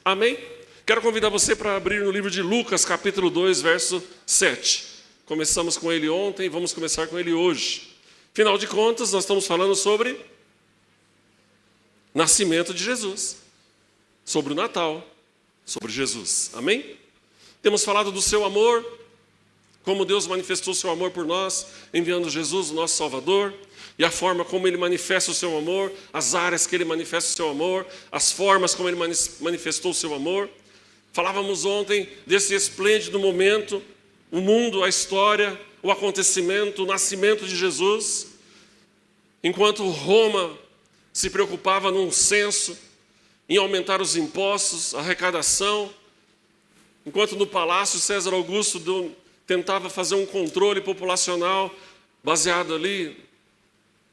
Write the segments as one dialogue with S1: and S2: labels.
S1: Amém? Quero convidar você para abrir no livro de Lucas, capítulo 2, verso 7. Começamos com ele ontem, vamos começar com ele hoje. Afinal de contas, nós estamos falando sobre nascimento de Jesus, sobre o Natal, sobre Jesus. Amém? Temos falado do seu amor, como Deus manifestou seu amor por nós, enviando Jesus, o nosso Salvador, e a forma como Ele manifesta o seu amor, as áreas que Ele manifesta o seu amor, as formas como Ele manifestou o seu amor. Falávamos ontem desse esplêndido momento, o mundo, a história, o acontecimento, o nascimento de Jesus, enquanto Roma se preocupava num censo, em aumentar os impostos, a arrecadação, enquanto no palácio César Augusto tentava fazer um controle populacional baseado ali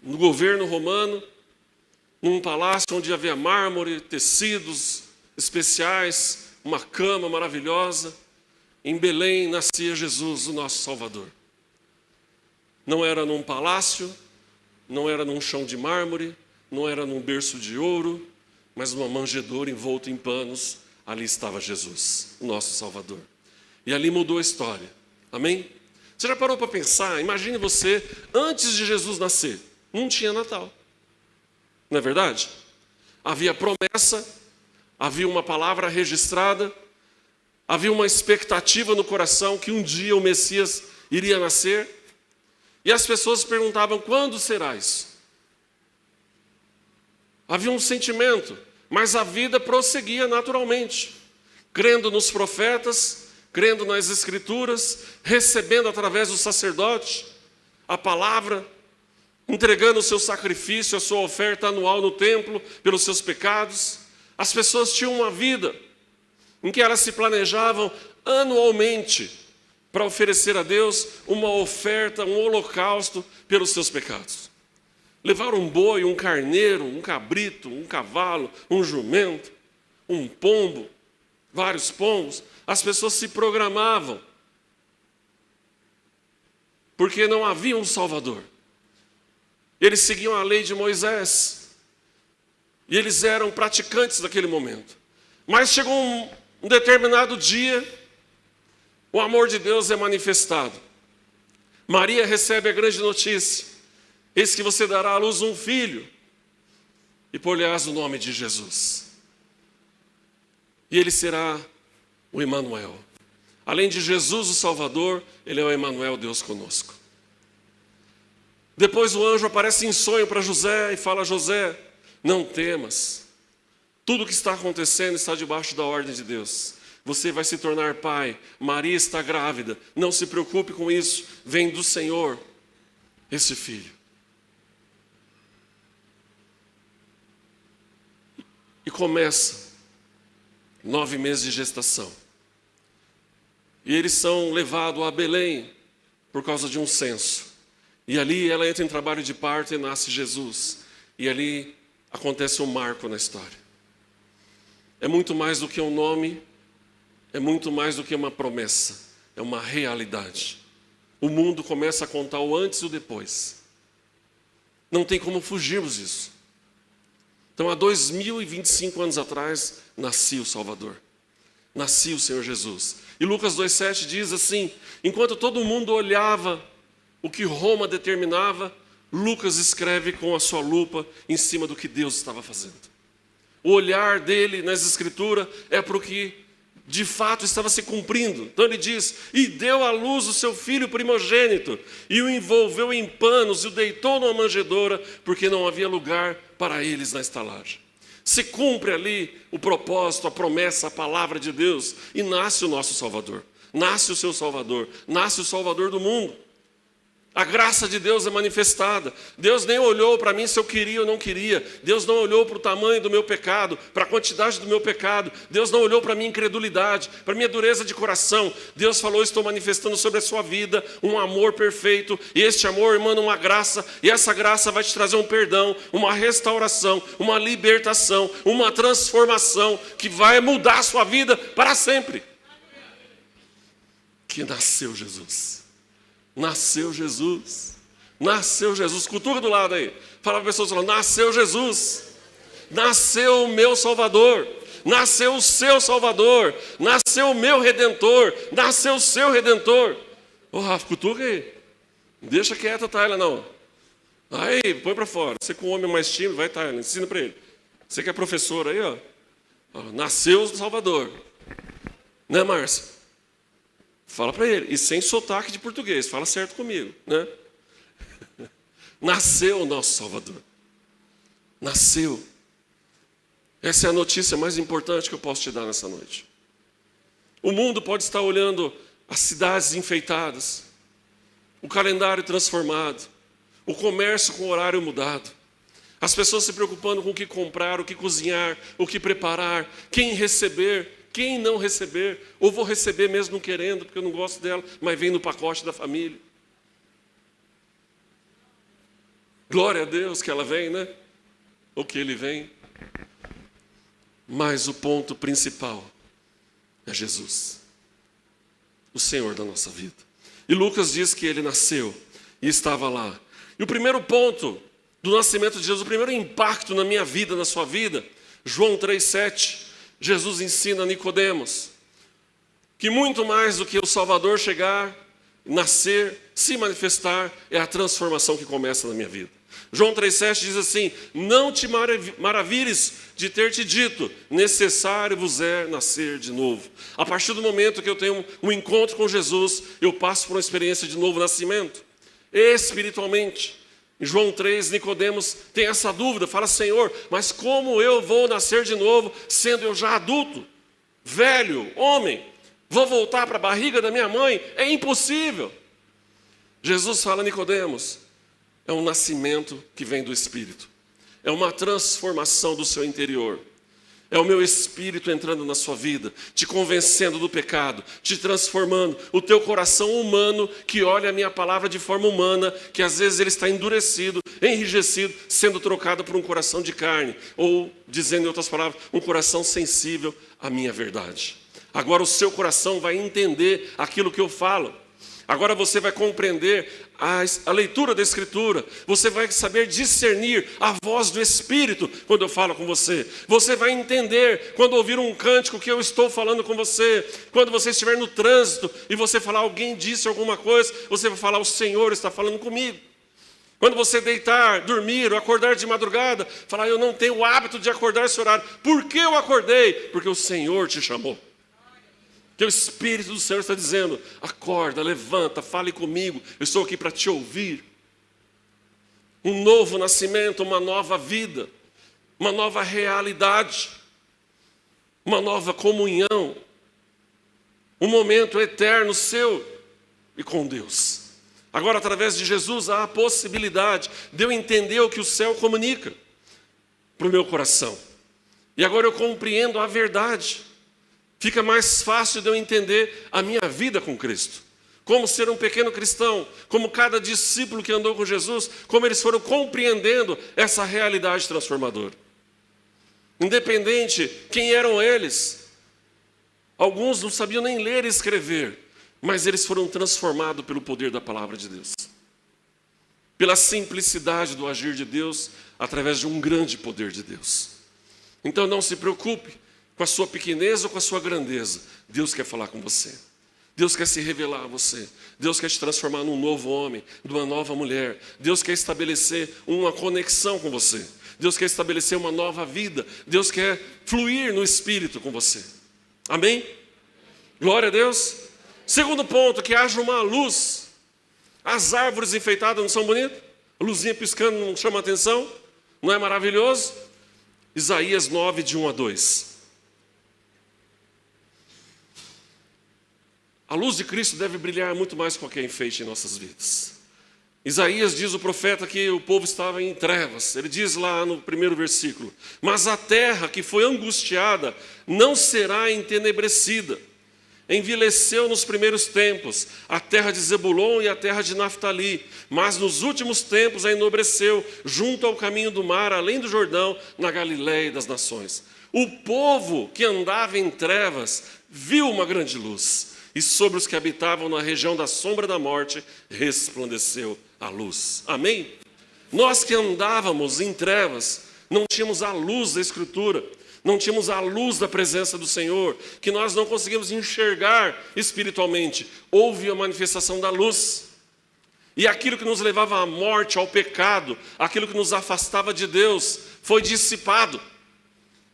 S1: no governo romano, num palácio onde havia mármore, tecidos especiais, uma cama maravilhosa. Em Belém nascia Jesus, o nosso Salvador. Não era num palácio, não era num chão de mármore, não era num berço de ouro, mas numa manjedoura envolta em panos. Ali estava Jesus, o nosso Salvador. E ali mudou a história. Amém? Você já parou para pensar? Imagine você, antes de Jesus nascer, não tinha Natal. Não é verdade? Havia promessa, havia uma palavra registrada, havia uma expectativa no coração que um dia o Messias iria nascer. E as pessoas perguntavam, quando será isso? Havia um sentimento, mas a vida prosseguia naturalmente, crendo nos profetas, crendo nas Escrituras, recebendo através do sacerdote a palavra, entregando o seu sacrifício, a sua oferta anual no templo pelos seus pecados. As pessoas tinham uma vida em que elas se planejavam anualmente para oferecer a Deus uma oferta, um holocausto pelos seus pecados. Levar um boi, um carneiro, um cabrito, um cavalo, um jumento, um pombo, vários pombos. As pessoas se programavam, porque não havia um Salvador. Eles seguiam a lei de Moisés, e eles eram praticantes daquele momento. Mas chegou um determinado dia, o amor de Deus é manifestado. Maria recebe a grande notícia: eis que você dará à luz um filho, e por-lhe-ás o nome de Jesus. E ele será o Emanuel. Além de Jesus, o Salvador, ele é o Emanuel, Deus conosco. Depois o anjo aparece em sonho para José e fala: José, não temas. Tudo o que está acontecendo está debaixo da ordem de Deus. Você vai se tornar pai. Maria está grávida. Não se preocupe com isso. Vem do Senhor esse filho. E começa 9 meses de gestação. E eles são levados a Belém por causa de um censo. E ali ela entra em trabalho de parto e nasce Jesus. E ali acontece um marco na história. É muito mais do que um nome, é muito mais do que uma promessa, é uma realidade. O mundo começa a contar o antes e o depois. Não tem como fugirmos disso. Então, há 2025 anos atrás, nascia o Salvador. Nascia o Senhor Jesus. E Lucas 2,7 diz assim: enquanto todo mundo olhava o que Roma determinava, Lucas escreve com a sua lupa em cima do que Deus estava fazendo. O olhar dele nas Escrituras é para o que de fato estava se cumprindo. Então ele diz: e deu à luz o seu filho primogênito, e o envolveu em panos, e o deitou numa manjedoura, porque não havia lugar para eles na estalagem. Se cumpre ali o propósito, a promessa, a palavra de Deus, e nasce o nosso Salvador. Nasce o seu Salvador, nasce o Salvador do mundo. A graça de Deus é manifestada. Deus nem olhou para mim se eu queria ou não queria. Deus não olhou para o tamanho do meu pecado, para a quantidade do meu pecado. Deus não olhou para a minha incredulidade, para a minha dureza de coração. Deus falou: estou manifestando sobre a sua vida um amor perfeito. E este amor emana uma graça, e essa graça vai te trazer um perdão, uma restauração, uma libertação, uma transformação que vai mudar a sua vida para sempre. Que nasceu Jesus. Nasceu Jesus. Nasceu Jesus. Cutuca do lado aí. Fala para a pessoa: nasceu Jesus. Nasceu o meu Salvador. nasceu o seu Salvador, nasceu o meu Redentor, nasceu o seu Redentor. Ô Rafa, cutuca aí. Deixa quieta a Tayla, não. Aí, põe para fora. Você com o homem mais tímido, vai, Tayla, ensina para ele. Você que é professor aí, ó. Nasceu o Salvador. Né, Márcia? Fala para ele. E sem sotaque de português. Fala certo comigo, né? Nasceu o nosso Salvador. Nasceu. Essa é a notícia mais importante que eu posso te dar nessa noite. O mundo pode estar olhando as cidades enfeitadas, o calendário transformado, o comércio com o horário mudado, as pessoas se preocupando com o que comprar, o que cozinhar, o que preparar, quem receber, quem não receber, ou vou receber mesmo não querendo, porque eu não gosto dela, mas vem no pacote da família. Glória a Deus que ela vem, né? Ou que ele vem. Mas o ponto principal é Jesus, o Senhor da nossa vida. E Lucas diz que ele nasceu e estava lá. E o primeiro ponto do nascimento de Jesus, o primeiro impacto na minha vida, na sua vida, João 3,7, Jesus ensina a Nicodemos que muito mais do que o Salvador chegar, nascer, se manifestar, é a transformação que começa na minha vida. João 3,7 diz assim: não te maravilhes de ter te dito, necessário vos é nascer de novo. A partir do momento que eu tenho um encontro com Jesus, eu passo por uma experiência de novo nascimento, espiritualmente. Em João 3, Nicodemos tem essa dúvida, fala: Senhor, mas como eu vou nascer de novo, sendo eu já adulto, velho, homem? Vou voltar para a barriga da minha mãe? É impossível. Jesus fala: Nicodemos, é um nascimento que vem do Espírito. É uma transformação do seu interior. É o meu Espírito entrando na sua vida, te convencendo do pecado, te transformando. O teu coração humano, que olha a minha palavra de forma humana, que às vezes ele está endurecido, enrijecido, sendo trocado por um coração de carne. Ou, dizendo em outras palavras, um coração sensível à minha verdade. Agora o seu coração vai entender aquilo que eu falo. Agora você vai compreender a leitura da Escritura. Você vai saber discernir a voz do Espírito quando eu falo com você. Você vai entender quando ouvir um cântico que eu estou falando com você. Quando você estiver no trânsito e você falar: alguém disse alguma coisa, você vai falar: o Senhor está falando comigo. Quando você deitar, dormir ou acordar de madrugada, falar: eu não tenho o hábito de acordar esse horário. Por que eu acordei? Porque o Senhor te chamou. Que o Espírito do Senhor está dizendo: acorda, levanta, fale comigo, eu estou aqui para te ouvir. Um novo nascimento, uma nova vida, uma nova realidade, uma nova comunhão, um momento eterno seu e com Deus. Agora, através de Jesus, há a possibilidade de eu entender o que o céu comunica para o meu coração. E agora eu compreendo a verdade. Fica mais fácil de eu entender a minha vida com Cristo. Como ser um pequeno cristão, como cada discípulo que andou com Jesus, como eles foram compreendendo essa realidade transformadora. Independente quem eram eles, alguns não sabiam nem ler e escrever, mas eles foram transformados pelo poder da palavra de Deus. Pela simplicidade do agir de Deus, através de um grande poder de Deus. Então não se preocupe com a sua pequenez ou com a sua grandeza. Deus quer falar com você. Deus quer se revelar a você. Deus quer te transformar num novo homem, numa nova mulher. Deus quer estabelecer uma conexão com você. Deus quer estabelecer uma nova vida. Deus quer fluir no Espírito com você. Amém? Glória a Deus. Segundo ponto, que haja uma luz. As árvores enfeitadas não são bonitas? A luzinha piscando não chama atenção? Não é maravilhoso? Isaías 9, de 1 a 2. A luz de Cristo deve brilhar muito mais que qualquer enfeite em nossas vidas. Isaías diz, o profeta, que o povo estava em trevas. Ele diz lá no primeiro versículo: mas a terra que foi angustiada não será entenebrecida. Envileceu nos primeiros tempos a terra de Zebulon e a terra de Naftali, mas nos últimos tempos a enobreceu, junto ao caminho do mar, além do Jordão, na Galiléia das nações. O povo que andava em trevas viu uma grande luz, e sobre os que habitavam na região da sombra da morte resplandeceu a luz. Amém? Nós que andávamos em trevas, não tínhamos a luz da Escritura, não tínhamos a luz da presença do Senhor, que nós não conseguimos enxergar espiritualmente. Houve a manifestação da luz. E aquilo que nos levava à morte, ao pecado, aquilo que nos afastava de Deus, foi dissipado,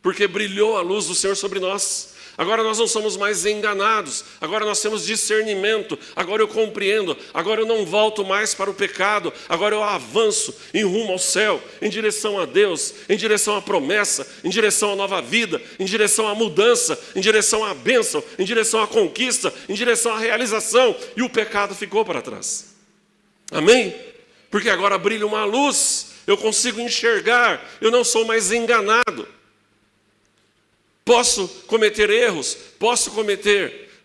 S1: porque brilhou a luz do Senhor sobre nós. Agora nós não somos mais enganados, agora nós temos discernimento, agora eu compreendo, agora eu não volto mais para o pecado, agora eu avanço em rumo ao céu, em direção a Deus, em direção à promessa, em direção à nova vida, em direção à mudança, em direção à bênção, em direção à conquista, em direção à realização, e o pecado ficou para trás. Amém? Porque agora brilha uma luz, eu consigo enxergar, eu não sou mais enganado. Posso cometer erros,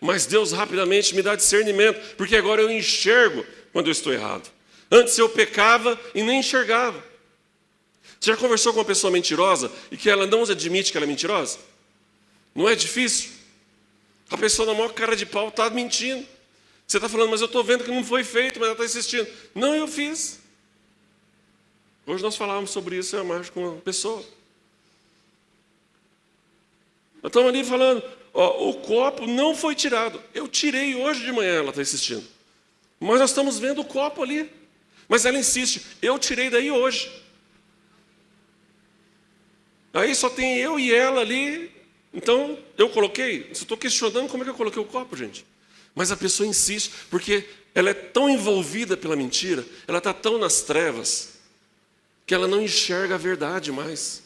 S1: mas Deus rapidamente me dá discernimento, porque agora eu enxergo quando eu estou errado. Antes eu pecava e nem enxergava. Você já conversou com uma pessoa mentirosa e que ela não admite que ela é mentirosa? Não é difícil? A pessoa na maior cara de pau está mentindo. Você está falando, mas eu estou vendo que não foi feito, mas ela está insistindo. Não, eu fiz. Hoje nós falávamos sobre isso, eu acho, com uma pessoa. Nós estamos ali falando, ó, o copo não foi tirado. Eu tirei hoje de manhã, ela está insistindo. Mas nós estamos vendo o copo ali. Mas ela insiste, eu tirei daí hoje. Aí só tem eu e ela ali. Então, eu coloquei. Você estou questionando como é que eu coloquei o copo, gente. Mas a pessoa insiste, porque ela é tão envolvida pela mentira, ela está tão nas trevas, que ela não enxerga a verdade mais.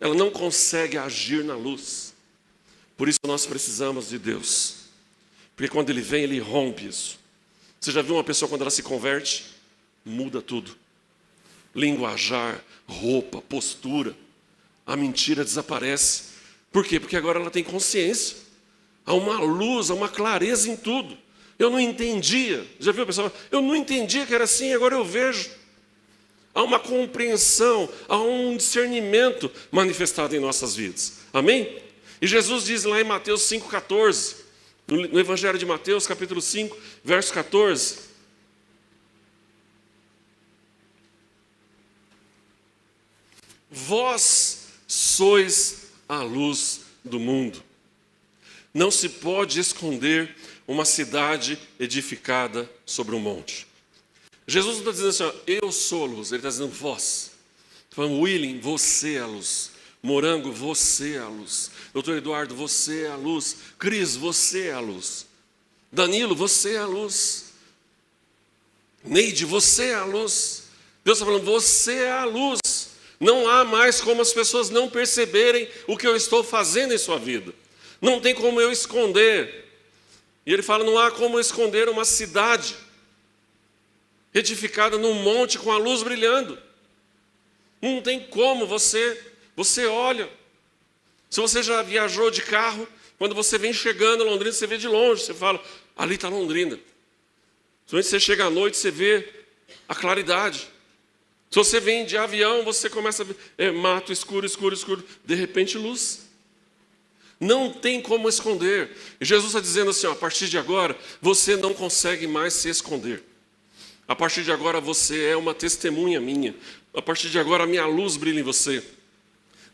S1: Ela não consegue agir na luz. Por isso nós precisamos de Deus. Porque quando Ele vem, Ele rompe isso. Você já viu uma pessoa quando ela se converte? Muda tudo. Linguajar, roupa, postura. A mentira desaparece. Por quê? Porque agora ela tem consciência. Há uma luz, há uma clareza em tudo. Eu não entendia. Já viu a pessoa? Eu não entendia que era assim, agora eu vejo. Há uma compreensão, há um discernimento manifestado em nossas vidas. Amém? E Jesus diz lá em Mateus 5,14, no Evangelho de Mateus, capítulo 5, verso 14. Vós sois a luz do mundo. Não se pode esconder uma cidade edificada sobre um monte. Jesus não está dizendo assim, ó, eu sou a luz. Ele está dizendo vós. Está falando, William, você é a luz. Morango, você é a luz. Doutor Eduardo, você é a luz. Cris, você é a luz. Danilo, você é a luz. Neide, você é a luz. Deus está falando, você é a luz. Não há mais como as pessoas não perceberem o que eu estou fazendo em sua vida. Não tem como eu esconder. E ele fala, não há como esconder uma cidade edificada num monte com a luz brilhando. Não tem como, você olha. Se você já viajou de carro, quando você vem chegando a Londrina, você vê de longe, você fala, ali está Londrina. Quando você chega à noite, você vê a claridade. Se você vem de avião, você começa a ver mato, escuro, de repente luz. Não tem como esconder. E Jesus está dizendo assim, ó, a partir de agora, você não consegue mais se esconder. A partir de agora, você é uma testemunha minha. A partir de agora, a minha luz brilha em você.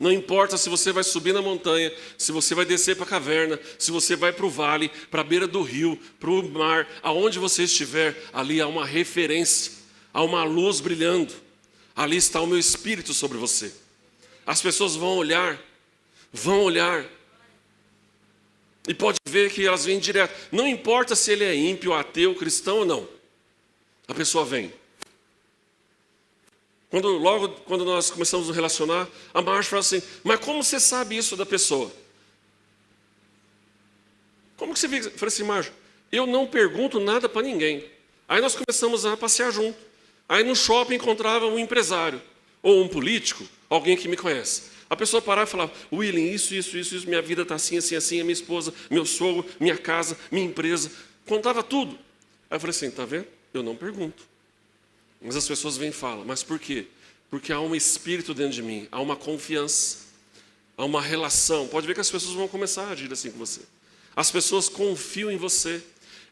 S1: Não importa se você vai subir na montanha, se você vai descer para a caverna, se você vai para o vale, para a beira do rio, para o mar, aonde você estiver, ali há uma referência, há uma luz brilhando. Ali está o meu Espírito sobre você. As pessoas vão olhar, e pode ver que elas vêm direto. Não importa se ele é ímpio, ateu, cristão ou não. A pessoa vem. Quando nós começamos a nos relacionar, a Marcia fala assim, mas como você sabe isso da pessoa? Como que você vê? Eu falei assim, Marcia, eu não pergunto nada para ninguém. Aí nós começamos a passear junto. Aí no shopping encontrava um empresário, ou um político, alguém que me conhece. A pessoa parava e falava, William, isso, minha vida está assim, a minha esposa, meu sogro, minha casa, minha empresa. Contava tudo. Aí eu falei assim, está vendo? Eu não pergunto. Mas as pessoas vêm e falam, mas por quê? Porque há um espírito dentro de mim, há uma confiança, há uma relação. Pode ver que as pessoas vão começar a agir assim com você. As pessoas confiam em você,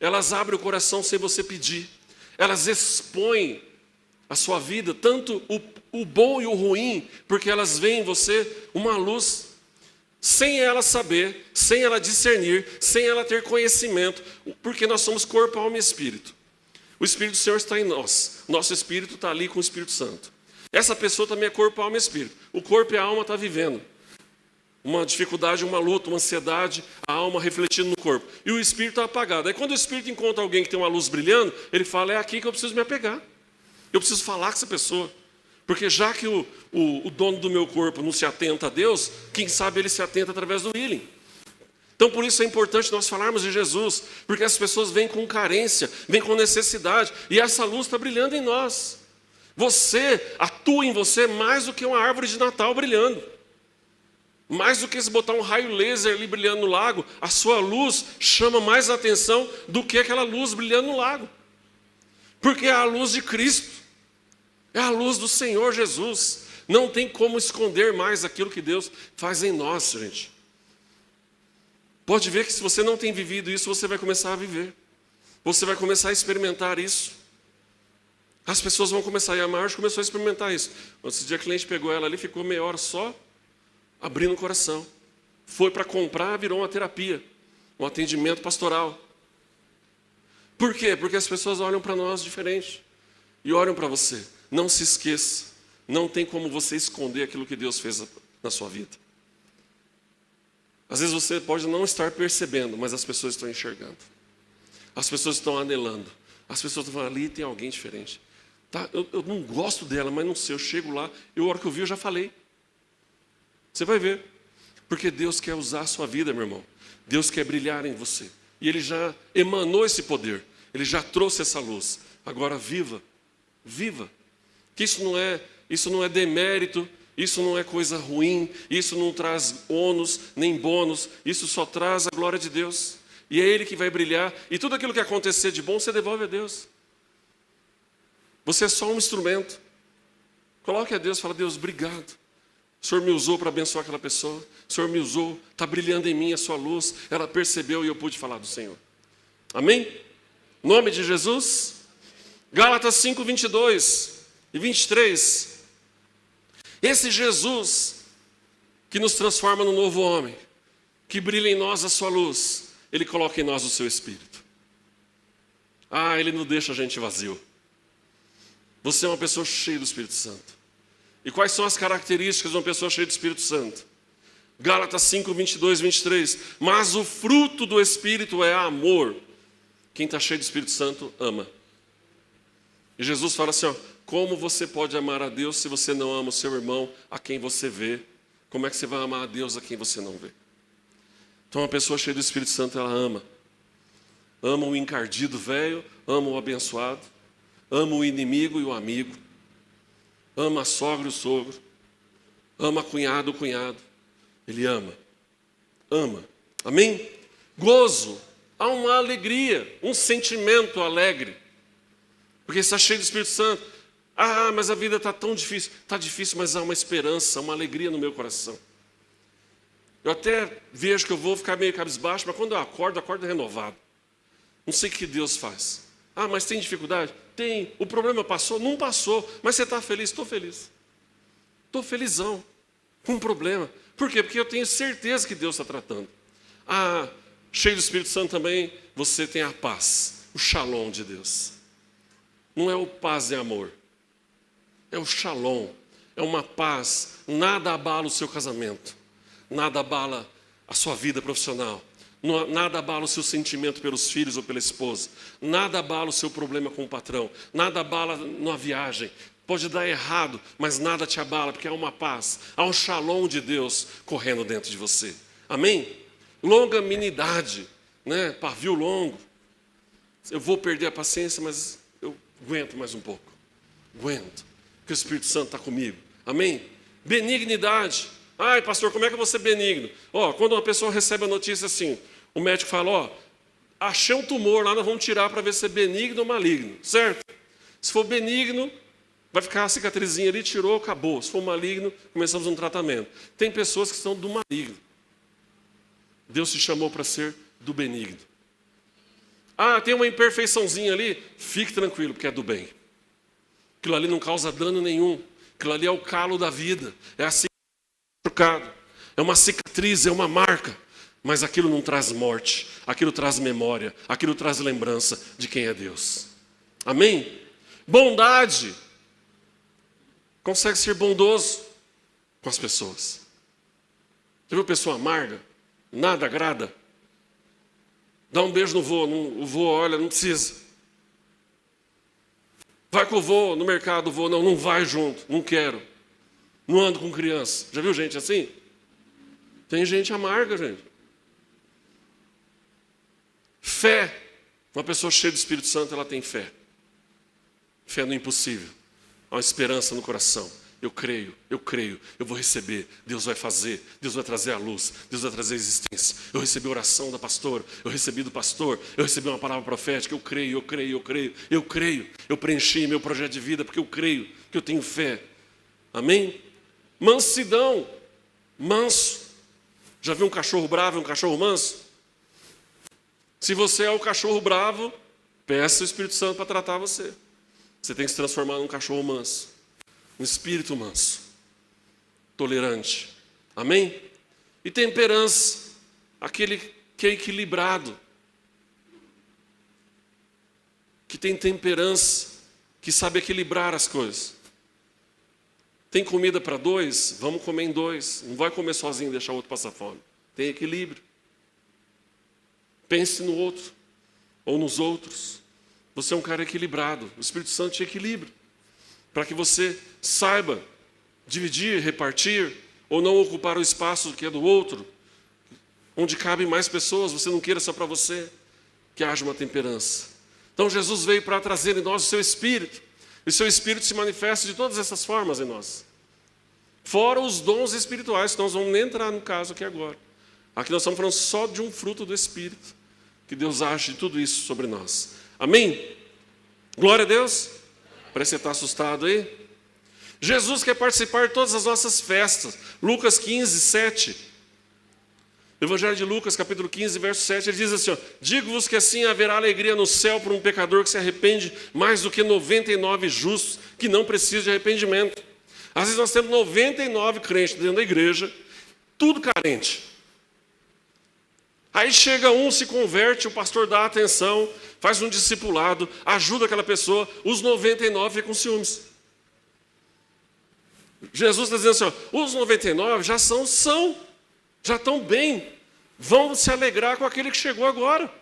S1: elas abrem o coração sem você pedir, elas expõem a sua vida, tanto o bom e o ruim, porque elas veem em você uma luz. sem ela saber, sem ela discernir, sem ela ter conhecimento, porque nós somos corpo, alma e espírito. O Espírito do Senhor está em nós, nosso espírito está ali com o Espírito Santo. Essa pessoa também é corpo, alma e espírito. O corpo e a alma estão vivendo uma dificuldade, uma luta, uma ansiedade, a alma refletindo no corpo. E o espírito está apagado. Aí quando o espírito encontra alguém que tem uma luz brilhando, ele fala, é aqui que eu preciso me apegar. Eu preciso falar com essa pessoa. Porque já que o dono do meu corpo não se atenta a Deus, quem sabe ele se atenta através do healing. Então por isso é importante nós falarmos de Jesus, porque as pessoas vêm com carência, vêm com necessidade, e essa luz está brilhando em nós. Você atua em você mais do que uma árvore de Natal brilhando. Mais do que se botar um raio laser ali brilhando no lago, a sua luz chama mais atenção do que aquela luz brilhando no lago. Porque é a luz de Cristo. É a luz do Senhor Jesus. Não tem como esconder mais aquilo que Deus faz em nós, gente. Pode ver que se você não tem vivido isso, você vai começar a viver. Você vai começar a experimentar isso. As pessoas vão começar, e a Marge começou a experimentar isso. Esse dia a cliente pegou ela ali, ficou meia hora só abrindo o coração. Foi para comprar, virou uma terapia, um atendimento pastoral. Por quê? Porque as pessoas olham para nós diferente. E olham para você. Não se esqueça, não tem como você esconder aquilo que Deus fez na sua vida. Às vezes você pode não estar percebendo, mas as pessoas estão enxergando. As pessoas estão anelando. As pessoas estão falando, ali tem alguém diferente. Tá, eu não gosto dela, mas não sei, eu chego lá, a hora que eu vi, eu já falei. Você vai ver. Porque Deus quer usar a sua vida, meu irmão. Deus quer brilhar em você. E Ele já emanou esse poder. Ele já trouxe essa luz. Agora viva. Viva. Que isso não é demérito, isso não é coisa ruim, isso não traz ônus nem bônus, isso só traz a glória de Deus. E é Ele que vai brilhar. E tudo aquilo que acontecer de bom, você devolve a Deus. Você é só um instrumento. Coloque a Deus e fala, Deus, obrigado. O Senhor me usou para abençoar aquela pessoa. O Senhor me usou, está brilhando em mim a sua luz. Ela percebeu e eu pude falar do Senhor. Amém? Em nome de Jesus. Gálatas 5, 22 e 23. Esse Jesus que nos transforma no novo homem, que brilha em nós a sua luz, Ele coloca em nós o seu Espírito. Ele não deixa a gente vazio. Você é uma pessoa cheia do Espírito Santo. E quais são as características de uma pessoa cheia do Espírito Santo? Gálatas 5, 22 e 23. Mas o fruto do Espírito é amor. Quem está cheio do Espírito Santo ama. E Jesus fala assim, como você pode amar a Deus se você não ama o seu irmão a quem você vê? Como é que você vai amar a Deus a quem você não vê? Então uma pessoa cheia do Espírito Santo, ela ama. Ama o encardido velho, ama o abençoado, ama o inimigo e o amigo. Ama a sogra e o sogro. Ama a cunhada e o cunhado. Ele ama. Ama. Amém? Gozo. Há uma alegria, um sentimento alegre. Porque está cheio do Espírito Santo. Mas a vida está tão difícil. Está difícil, mas há uma esperança, uma alegria no meu coração. Eu até vejo que eu vou ficar meio cabisbaixo, mas quando eu acordo renovado. Não sei o que Deus faz. Mas tem dificuldade? Tem. O problema passou? Não passou. Mas você está feliz? Estou feliz. Estou felizão. Com um problema. Por quê? Porque eu tenho certeza que Deus está tratando. Cheio do Espírito Santo também, você tem a paz. O shalom de Deus. Não é o paz e amor. É o shalom. É uma paz. Nada abala o seu casamento. Nada abala a sua vida profissional. Nada abala o seu sentimento pelos filhos ou pela esposa. Nada abala o seu problema com o patrão. Nada abala numa viagem. Pode dar errado, mas nada te abala, porque há uma paz. Há um shalom de Deus correndo dentro de você. Amém? Longanimidade, né? Pavio longo. Eu vou perder a paciência, mas eu aguento mais um pouco. Aguento, porque o Espírito Santo está comigo. Amém? Benignidade. Pastor, como é que eu vou ser benigno? Quando uma pessoa recebe a notícia assim, o médico fala, achei um tumor lá, nós vamos tirar para ver se é benigno ou maligno, certo? Se for benigno, vai ficar a cicatrizinha ali, tirou, acabou. Se for maligno, começamos um tratamento. Tem pessoas que estão do maligno. Deus te chamou para ser do benigno. Tem uma imperfeiçãozinha ali, fique tranquilo, porque é do bem. Aquilo ali não causa dano nenhum. Aquilo ali é o calo da vida. É assim. é uma cicatriz, é uma marca. Mas aquilo não traz morte, aquilo traz memória, aquilo traz lembrança de quem é Deus. Amém? Bondade. Consegue ser bondoso com as pessoas. Já viu pessoa amarga? Nada agrada? Dá um beijo no vô, o vô olha, não precisa. Vai com o vô no mercado, o vô, não vai junto, não quero. Não ando com criança. Já viu gente assim? Tem gente amarga, gente. Fé. Uma pessoa cheia do Espírito Santo, ela tem fé. Fé no impossível. Há uma esperança no coração. Eu creio, eu vou receber. Deus vai fazer, Deus vai trazer a luz, Deus vai trazer a existência. Eu recebi a oração da pastora, eu recebi do pastor, eu recebi uma palavra profética. Eu creio. Eu preenchi meu projeto de vida porque eu creio, que eu tenho fé. Amém? Mansidão. Manso. Já viu um cachorro bravo e um cachorro manso? Se você é o cachorro bravo, peça o Espírito Santo para tratar você. Você tem que se transformar num cachorro manso. Um espírito manso. Tolerante. Amém? E temperança. Aquele que é equilibrado. Que tem temperança. Que sabe equilibrar as coisas. Tem comida para dois? Vamos comer em dois. Não vai comer sozinho e deixar o outro passar fome. Tem equilíbrio. Pense no outro. Ou nos outros. Você é um cara equilibrado. O Espírito Santo te equilibra. Para que você saiba dividir, repartir, ou não ocupar o espaço que é do outro, onde cabem mais pessoas, você não queira só para você, que haja uma temperança. Então Jesus veio para trazer em nós o seu Espírito, e o seu Espírito se manifesta de todas essas formas em nós. Fora os dons espirituais, que nós vamos nem entrar no caso aqui agora. Aqui nós estamos falando só de um fruto do Espírito, que Deus age de tudo isso sobre nós. Amém? Glória a Deus. Parece que você está assustado aí. Jesus quer participar de todas as nossas festas. Lucas 15, 7. Evangelho de Lucas, capítulo 15, verso 7. Ele diz assim, ó, digo-vos que assim haverá alegria no céu por um pecador que se arrepende mais do que 99 justos que não precisam de arrependimento. Às vezes nós temos 99 crentes dentro da igreja, tudo carente. Aí chega um, se converte, o pastor dá atenção, faz um discipulado, ajuda aquela pessoa, os 99 ficam com ciúmes. Jesus está dizendo assim, ó, os 99 já já estão bem, vão se alegrar com aquele que chegou agora,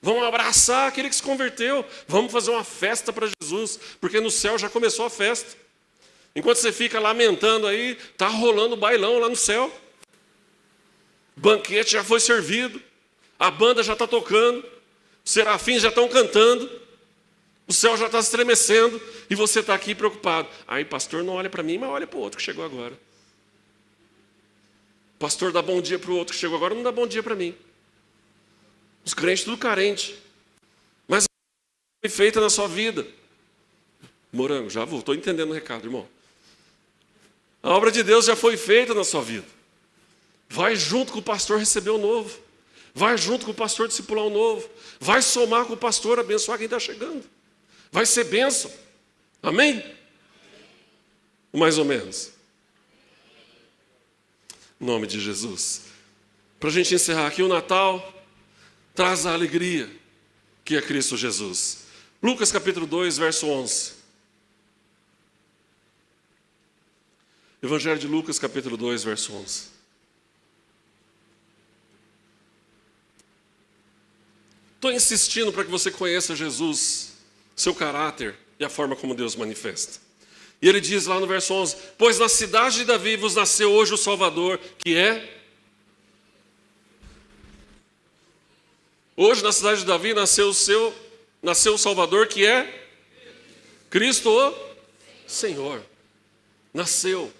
S1: vão abraçar aquele que se converteu, vamos fazer uma festa para Jesus, porque no céu já começou a festa. Enquanto você fica lamentando aí, está rolando bailão lá no céu. O banquete já foi servido, a banda já está tocando, os serafins já estão cantando, o céu já está estremecendo e você está aqui preocupado. Aí pastor não olha para mim, mas olha para o outro que chegou agora. O pastor dá bom dia para o outro que chegou agora, não dá bom dia para mim. Os crentes tudo carente. Mas foi feita na sua vida. Morango, já vou, estou entendendo o recado, irmão. A obra de Deus já foi feita na sua vida. Vai junto com o pastor receber o novo. Vai junto com o pastor discipular o novo. Vai somar com o pastor abençoar quem está chegando. Vai ser bênção. Amém? Mais ou menos. Em nome de Jesus. Para a gente encerrar aqui, o Natal traz a alegria que é Cristo Jesus. Lucas capítulo 2, verso 11. Evangelho de Lucas capítulo 2, verso 11. Estou insistindo para que você conheça Jesus, seu caráter e a forma como Deus manifesta. E ele diz lá no verso 11, pois na cidade de Davi vos nasceu hoje o Salvador, que é... Hoje na cidade de Davi nasceu o Salvador, que é... Cristo o Senhor. Nasceu.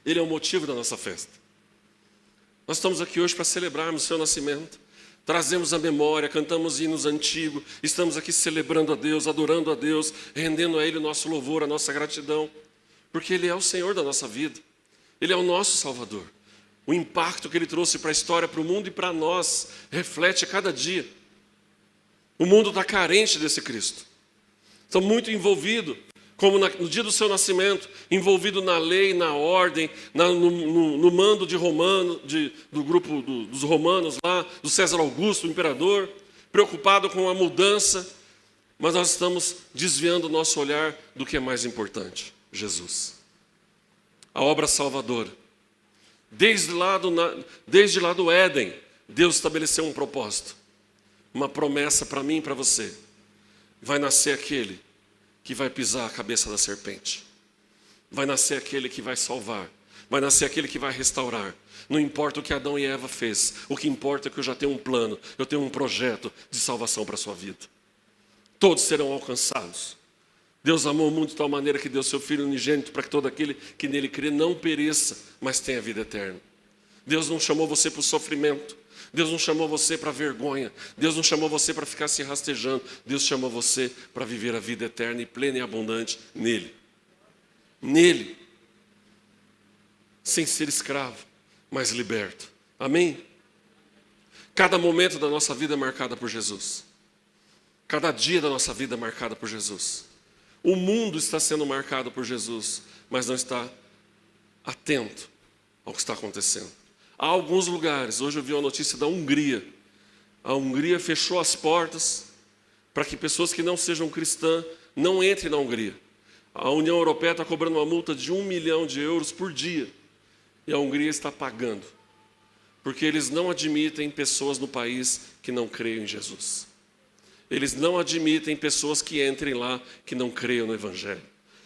S1: Ele é o motivo da nossa festa. Nós estamos aqui hoje para celebrarmos o seu nascimento. Trazemos a memória, cantamos hinos antigos, estamos aqui celebrando a Deus, adorando a Deus, rendendo a Ele o nosso louvor, a nossa gratidão, porque Ele é o Senhor da nossa vida, Ele é o nosso Salvador. O impacto que Ele trouxe para a história, para o mundo e para nós, reflete a cada dia. O mundo está carente desse Cristo. Estão muito envolvidos como no dia do seu nascimento, envolvido na lei, na ordem, no mando de Romano, do grupo dos romanos lá, do César Augusto, o imperador, preocupado com a mudança, mas nós estamos desviando o nosso olhar do que é mais importante, Jesus. A obra salvadora. Desde lá do Éden, Deus estabeleceu um propósito, uma promessa para mim e para você. Vai nascer aquele que vai pisar a cabeça da serpente. Vai nascer aquele que vai salvar. Vai nascer aquele que vai restaurar. Não importa o que Adão e Eva fez. O que importa é que eu já tenho um plano, eu tenho um projeto de salvação para a sua vida. Todos serão alcançados. Deus amou o mundo de tal maneira que deu seu Filho unigênito para que todo aquele que nele crê não pereça, mas tenha vida eterna. Deus não chamou você para o sofrimento. Deus não chamou você para vergonha. Deus não chamou você para ficar se rastejando. Deus chamou você para viver a vida eterna e plena e abundante nele. Nele. Sem ser escravo, mas liberto. Amém? Cada momento da nossa vida é marcada por Jesus. Cada dia da nossa vida é marcada por Jesus. O mundo está sendo marcado por Jesus, mas não está atento ao que está acontecendo. Há alguns lugares, hoje eu vi uma notícia da Hungria. A Hungria fechou as portas para que pessoas que não sejam cristãs não entrem na Hungria. A União Europeia está cobrando uma multa de 1 milhão de euros por dia. E a Hungria está pagando. Porque eles não admitem pessoas no país que não creiam em Jesus. Eles não admitem pessoas que entrem lá que não creiam no Evangelho.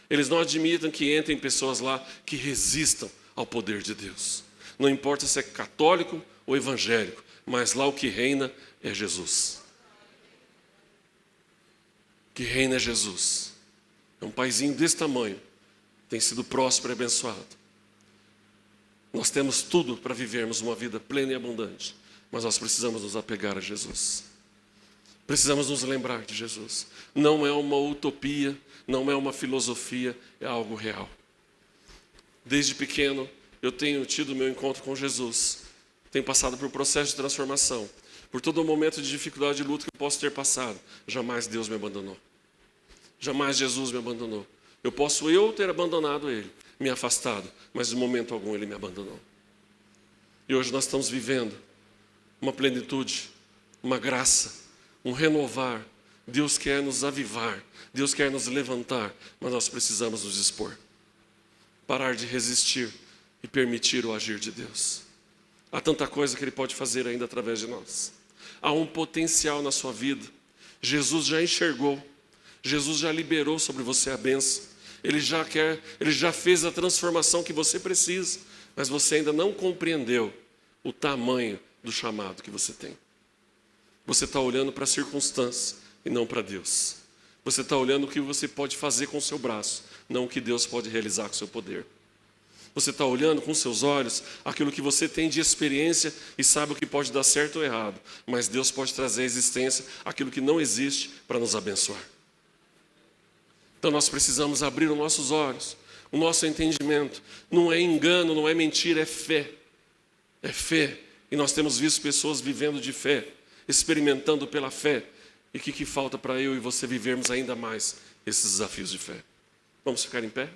S1: Eles não admitem que entrem pessoas lá que resistam ao poder de Deus. Não importa se é católico ou evangélico, mas lá o que reina é Jesus. O que reina é Jesus. É um paizinho desse tamanho, tem sido próspero e abençoado. Nós temos tudo para vivermos uma vida plena e abundante, mas nós precisamos nos apegar a Jesus. Precisamos nos lembrar de Jesus. Não é uma utopia, não é uma filosofia, é algo real. Desde pequeno, eu tenho tido meu encontro com Jesus. Tenho passado por um processo de transformação. Por todo momento de dificuldade e luta que eu posso ter passado, jamais Deus me abandonou. Jamais Jesus me abandonou. Eu posso ter abandonado Ele, me afastado, mas em momento algum Ele me abandonou. E hoje nós estamos vivendo uma plenitude, uma graça, um renovar. Deus quer nos avivar, Deus quer nos levantar, mas nós precisamos nos expor. Parar de resistir e permitir o agir de Deus. Há tanta coisa que Ele pode fazer ainda através de nós. Há um potencial na sua vida. Jesus já enxergou. Jesus já liberou sobre você a bênção. Ele já fez a transformação que você precisa, mas você ainda não compreendeu o tamanho do chamado que você tem. Você está olhando para a circunstância e não para Deus. Você está olhando o que você pode fazer com o seu braço, não o que Deus pode realizar com o seu poder. Você está olhando com seus olhos aquilo que você tem de experiência e sabe o que pode dar certo ou errado, mas Deus pode trazer à existência aquilo que não existe para nos abençoar. Então nós precisamos abrir os nossos olhos, o nosso entendimento. Não é engano, não é mentira, é fé. É fé. E nós temos visto pessoas vivendo de fé, experimentando pela fé. E o que falta para eu e você vivermos ainda mais esses desafios de fé? Vamos ficar em pé?